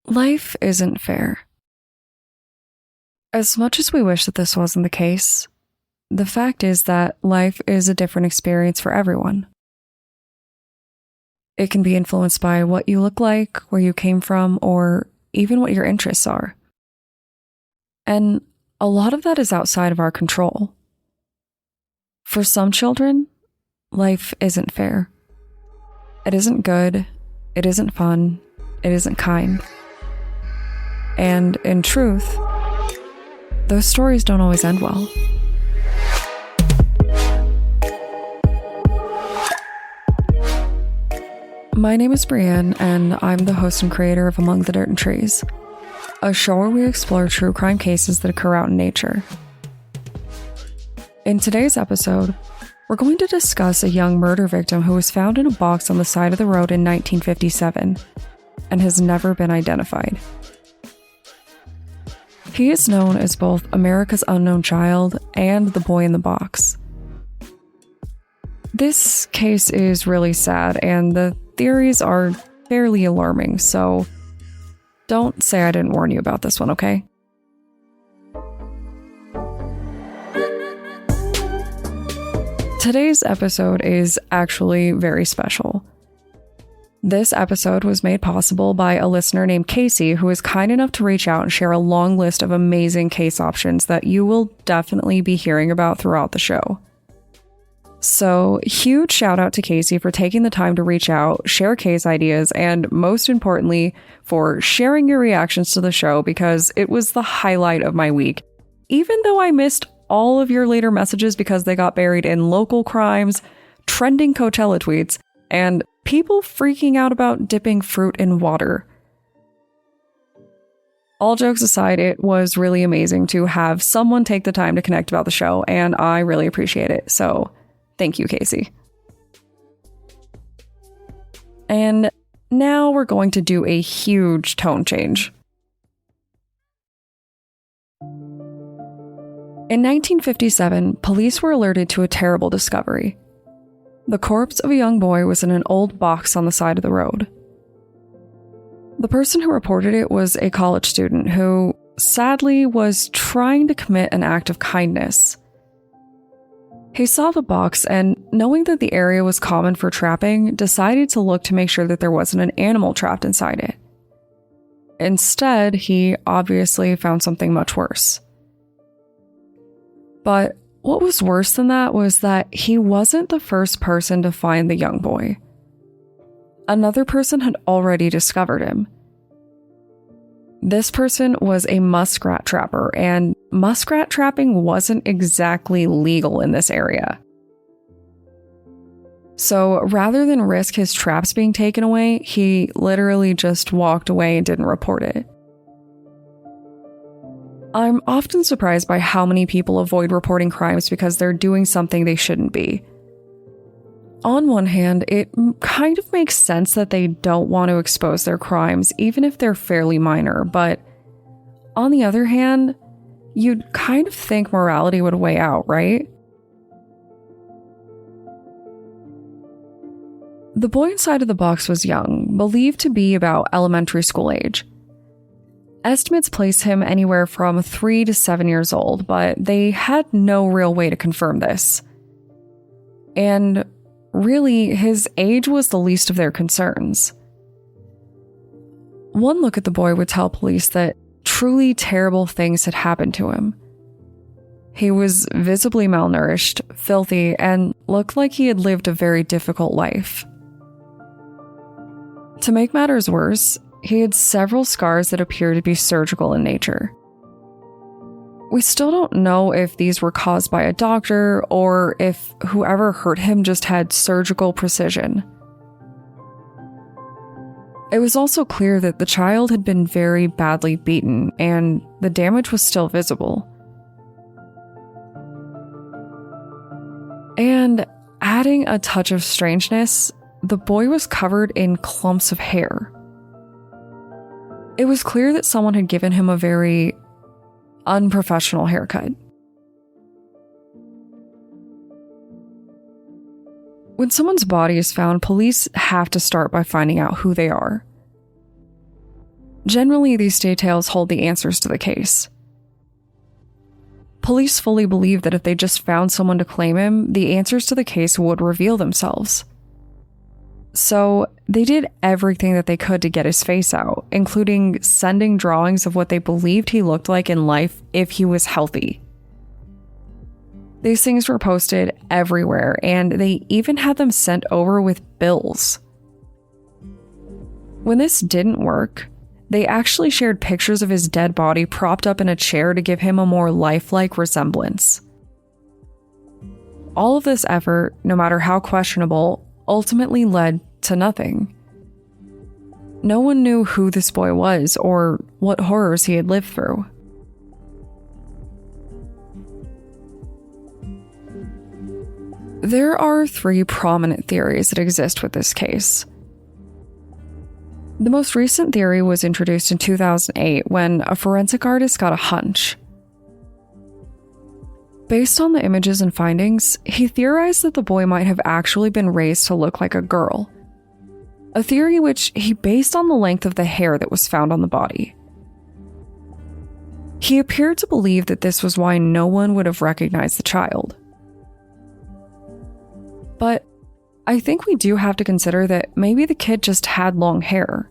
Life isn't fair. As much as we wish that this wasn't the case, the fact is that life is a different experience for everyone. It can be influenced by what you look like, where you came from, or even what your interests are. And a lot of that is outside of our control. For some children, life isn't fair. It isn't good, it isn't fun, it isn't kind. And in truth, those stories don't always end well. My name is Brienne, and I'm the host and creator of Among the Dirt and Trees, a show where we explore true crime cases that occur out in nature. In today's episode, we're going to discuss a young murder victim who was found in a box on the side of the road in 1957 and has never been identified. He is known as both America's Unknown Child and the Boy in the Box. This case is really sad, and the theories are fairly alarming, so don't say I didn't warn you about this one, okay? Today's episode is actually very special. This episode was made possible by a listener named Casey, who is kind enough to reach out and share a long list of amazing case options that you will definitely be hearing about throughout the show. So, huge shout out to Casey for taking the time to reach out, share case ideas, and most importantly, for sharing your reactions to the show, because it was the highlight of my week. Even though I missed all of your later messages because they got buried in local crimes, trending Coachella tweets, and people freaking out about dipping fruit in water. All jokes aside, it was really amazing to have someone take the time to connect about the show, and I really appreciate it. So, thank you, Casey. And now we're going to do a huge tone change. In 1957, police were alerted to a terrible discovery. The corpse of a young boy was in an old box on the side of the road. The person who reported it was a college student who, sadly, was trying to commit an act of kindness. He saw the box and, knowing that the area was common for trapping, decided to look to make sure that there wasn't an animal trapped inside it. Instead, he obviously found something much worse. But what was worse than that was that he wasn't the first person to find the young boy. Another person had already discovered him. This person was a muskrat trapper, and muskrat trapping wasn't exactly legal in this area. So rather than risk his traps being taken away, he literally just walked away and didn't report it. I'm often surprised by how many people avoid reporting crimes because they're doing something they shouldn't be. On one hand, it kind of makes sense that they don't want to expose their crimes, even if they're fairly minor, but on the other hand, you'd kind of think morality would weigh out, right? The boy inside of the box was young, believed to be about elementary school age. Estimates place him anywhere from 3 to 7 years old, but they had no real way to confirm this. And really, his age was the least of their concerns. One look at the boy would tell police that truly terrible things had happened to him. He was visibly malnourished, filthy, and looked like he had lived a very difficult life. To make matters worse, he had several scars that appeared to be surgical in nature. We still don't know if these were caused by a doctor or if whoever hurt him just had surgical precision. It was also clear that the child had been very badly beaten, and the damage was still visible. And adding a touch of strangeness, the boy was covered in clumps of hair. It was clear that someone had given him a very unprofessional haircut. When someone's body is found, police have to start by finding out who they are. Generally, these details hold the answers to the case. Police fully believe that if they just found someone to claim him, the answers to the case would reveal themselves. So, they did everything that they could to get his face out, including sending drawings of what they believed he looked like in life if he was healthy. These things were posted everywhere, and they even had them sent over with bills. When this didn't work, they actually shared pictures of his dead body propped up in a chair to give him a more lifelike resemblance. All of this effort, no matter how questionable, ultimately led to nothing. No one knew who this boy was or what horrors he had lived through. There are 3 prominent theories that exist with this case. The most recent theory was introduced in 2008 when a forensic artist got a hunch. Based on the images and findings, he theorized that the boy might have actually been raised to look like a girl. A theory which he based on the length of the hair that was found on the body. He appeared to believe that this was why no one would have recognized the child. But I think we do have to consider that maybe the kid just had long hair.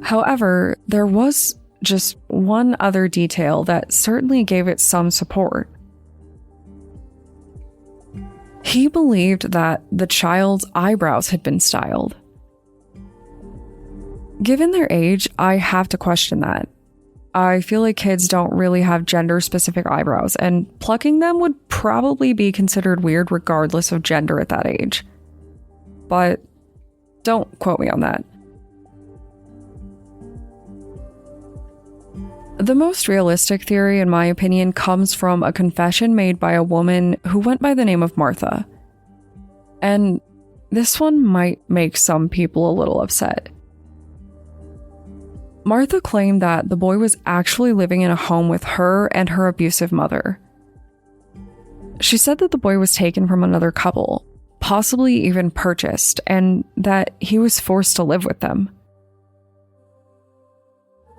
However, there was just one other detail that certainly gave it some support. He believed that the child's eyebrows had been styled. Given their age, I have to question that. I feel like kids don't really have gender-specific eyebrows, and plucking them would probably be considered weird regardless of gender at that age. But don't quote me on that. The most realistic theory, in my opinion, comes from a confession made by a woman who went by the name of Martha. And this one might make some people a little upset. Martha claimed that the boy was actually living in a home with her and her abusive mother. She said that the boy was taken from another couple, possibly even purchased, and that he was forced to live with them.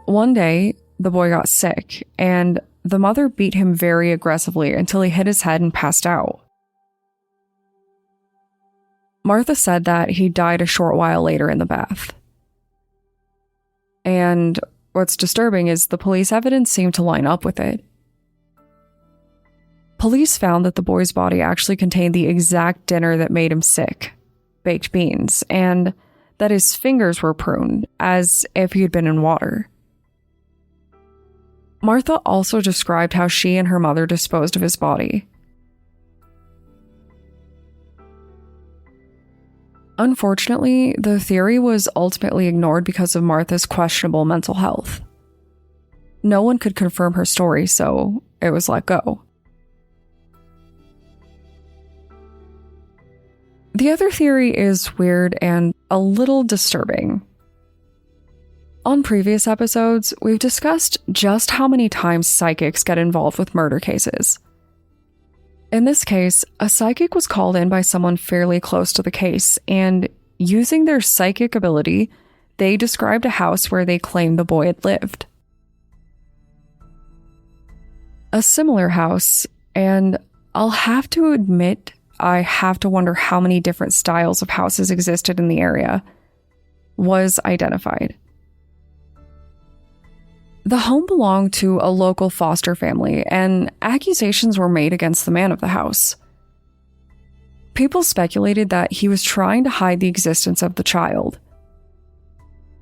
One day, the boy got sick, and the mother beat him very aggressively until he hit his head and passed out. Martha said that he died a short while later in the bath. And what's disturbing is the police evidence seemed to line up with it. Police found that the boy's body actually contained the exact dinner that made him sick, baked beans, and that his fingers were pruned, as if he had been in water. Martha also described how she and her mother disposed of his body. Unfortunately, the theory was ultimately ignored because of Martha's questionable mental health. No one could confirm her story, so it was let go. The other theory is weird and a little disturbing. On previous episodes, we've discussed just how many times psychics get involved with murder cases. In this case, a psychic was called in by someone fairly close to the case, and using their psychic ability, they described a house where they claimed the boy had lived. A similar house, and I'll have to admit, I have to wonder how many different styles of houses existed in the area, was identified. The home belonged to a local foster family, and accusations were made against the man of the house. People speculated that he was trying to hide the existence of the child.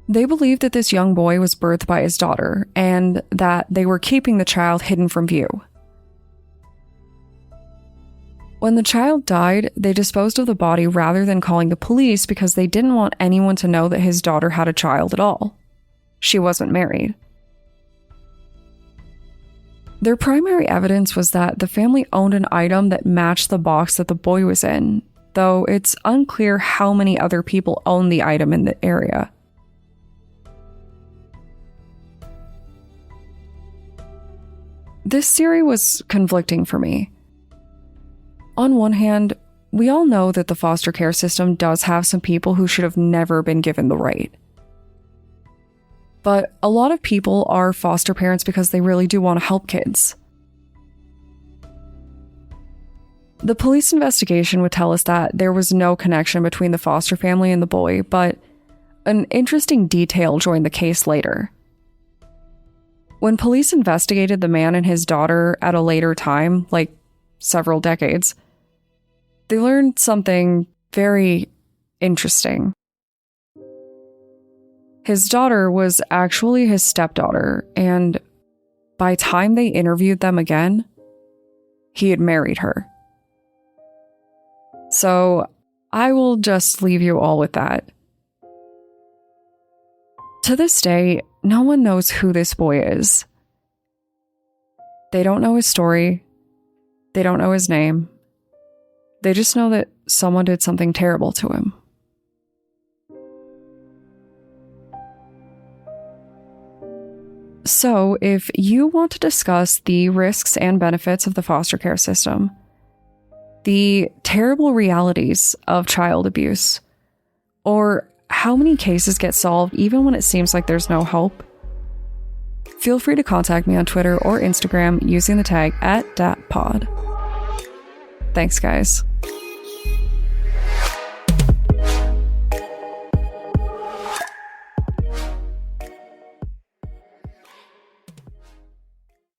They believed that this young boy was birthed by his daughter, and that they were keeping the child hidden from view. When the child died, they disposed of the body rather than calling the police because they didn't want anyone to know that his daughter had a child at all. She wasn't married. Their primary evidence was that the family owned an item that matched the box that the boy was in, though it's unclear how many other people owned the item in the area. This theory was conflicting for me. On one hand, we all know that the foster care system does have some people who should have never been given the right. But a lot of people are foster parents because they really do want to help kids. The police investigation would tell us that there was no connection between the foster family and the boy, but an interesting detail joined the case later. When police investigated the man and his daughter at a later time, like several decades, they learned something very interesting. His daughter was actually his stepdaughter, and by the time they interviewed them again, he had married her. So I will just leave you all with that. To this day, no one knows who this boy is. They don't know his story. They don't know his name. They just know that someone did something terrible to him. So, if you want to discuss the risks and benefits of the foster care system, the terrible realities of child abuse, or how many cases get solved even when it seems like there's no hope, feel free to contact me on Twitter or Instagram using the tag @datpod. Thanks, guys.